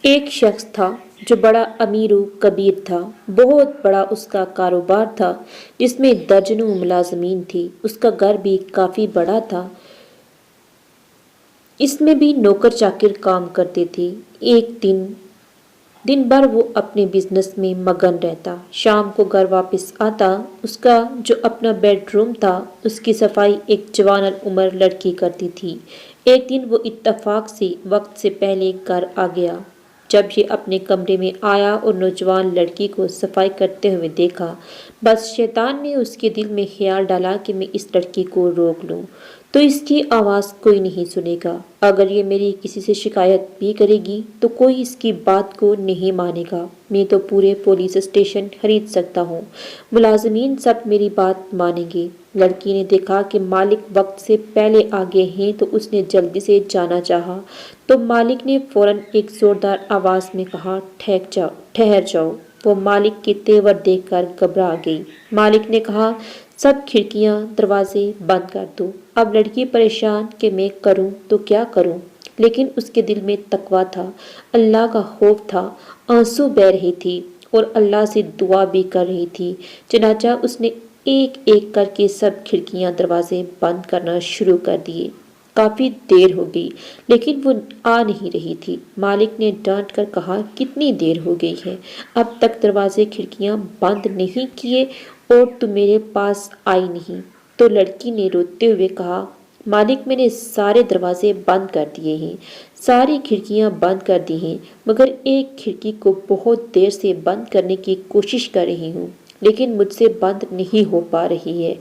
ایک شخص تھا جو بڑا امیر و کبیر تھا۔ بہت بڑا اس کا کاروبار تھا جس میں درجنوں ملازمین تھی۔ اس کا گھر بھی کافی بڑا تھا، اس میں بھی نوکر چاکر کام کرتے تھے۔ ایک دن بھر وہ اپنے بزنس میں مگن رہتا، شام کو گھر واپس آتا۔ اس کا جو اپنا بیڈ روم تھا اس کی صفائی ایک جوان العمر لڑکی کرتی تھی۔ ایک دن وہ اتفاق سے وقت سے پہلے گھر آ گیا۔ جب یہ اپنے کمرے میں آیا اور نوجوان لڑکی کو صفائی کرتے ہوئے دیکھا، بس شیطان نے اس کے دل میں خیال ڈالا کہ میں اس لڑکی کو روک لوں تو اس کی آواز کوئی نہیں سنے گا۔ اگر یہ میری کسی سے شکایت بھی کرے گی تو کوئی اس کی بات کو نہیں مانے گا۔ میں تو پورے پولیس اسٹیشن خرید سکتا ہوں، ملازمین سب میری بات مانیں گے۔ لڑکی نے دیکھا کہ مالک وقت سے پہلے آ گئے ہیں تو اس نے جلدی سے جانا چاہا، تو مالک نے فوراً ایک زوردار آواز میں کہا، ٹھہر جاؤ۔ وہ مالک کے تیور دیکھ کر گھبرا گئی۔ مالک نے کہا، سب کھڑکیاں دروازے بند کر دو۔ اب لڑکی پریشان کہ میں کروں تو کیا کروں، لیکن اس کے دل میں تقویٰ تھا، اللہ کا خوف تھا، آنسو بہہ رہی تھی اور اللہ سے دعا بھی کر رہی تھی۔ چنانچہ اس نے ایک ایک کر کے سب کھڑکیاں دروازے بند کرنا شروع کر دیے۔ کافی دیر ہو گئی لیکن وہ آ نہیں رہی تھی۔ مالک نے ڈانٹ کر کہا، کتنی دیر ہو گئی ہے، اب تک دروازے کھڑکیاں بند نہیں کیے اور تم میرے پاس آئی نہیں؟ تو لڑکی نے روتے ہوئے کہا، مالک میں نے سارے دروازے بند کر دیے ہیں، ساری کھڑکیاں بند کر دی ہیں، مگر ایک کھڑکی کو بہت دیر سے بند کرنے کی کوشش کر رہی ہوں لیکن مجھ سے بند نہیں ہو پا رہی ہے۔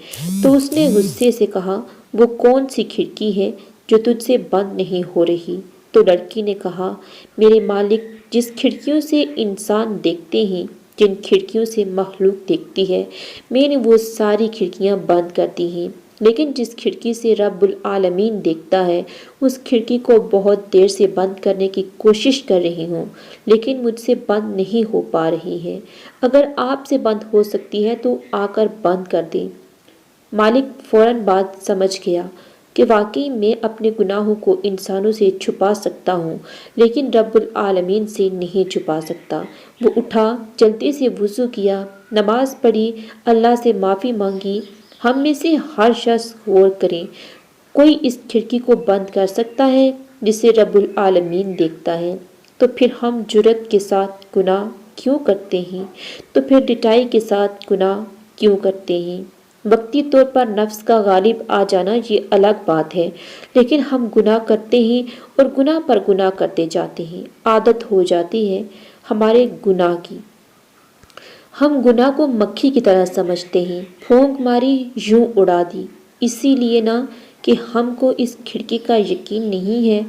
تو اس نے غصے سے کہا، وہ کون سی کھڑکی ہے جو تجھ سے بند نہیں ہو رہی؟ تو لڑکی نے کہا، میرے مالک جس کھڑکیوں سے انسان دیکھتے ہیں، جن کھڑکیوں سے مخلوق دیکھتی ہے، میں نے وہ ساری کھڑکیاں بند کر دی ہیں، لیکن جس کھڑکی سے رب العالمین دیکھتا ہے اس کھڑکی کو بہت دیر سے بند کرنے کی کوشش کر رہی ہوں لیکن مجھ سے بند نہیں ہو پا رہی ہے۔ اگر آپ سے بند ہو سکتی ہے تو آ کر بند کر دیں۔ مالک فوراً بات سمجھ گیا کہ واقعی میں اپنے گناہوں کو انسانوں سے چھپا سکتا ہوں لیکن رب العالمین سے نہیں چھپا سکتا۔ وہ اٹھا، جلدی سے وضو کیا، نماز پڑھی، اللہ سے معافی مانگی۔ ہم میں سے ہر شخص غور کرے، کوئی اس کھڑکی کو بند کر سکتا ہے جسے رب العالمین دیکھتا ہے؟ تو پھر ہم جرأت کے ساتھ گناہ کیوں کرتے ہیں؟ تو پھر ڈٹائی کے ساتھ گناہ کیوں کرتے ہیں؟ وقتی طور پر نفس کا غالب آ جانا یہ الگ بات ہے، لیکن ہم گناہ کرتے ہیں اور گناہ پر گناہ کرتے جاتے ہیں، عادت ہو جاتی ہے ہمارے گناہ کی۔ ہم گناہ کو مکھی کی طرح سمجھتے ہیں، پھونک ماری یوں اڑا دی۔ اسی لیے نہ کہ ہم کو اس کھڑکی کا یقین نہیں ہے۔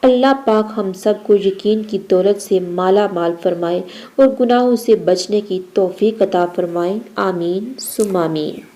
اللہ پاک ہم سب کو یقین کی دولت سے مالا مال فرمائے اور گناہوں سے بچنے کی توفیق عطا فرمائے، آمین ثم آمین۔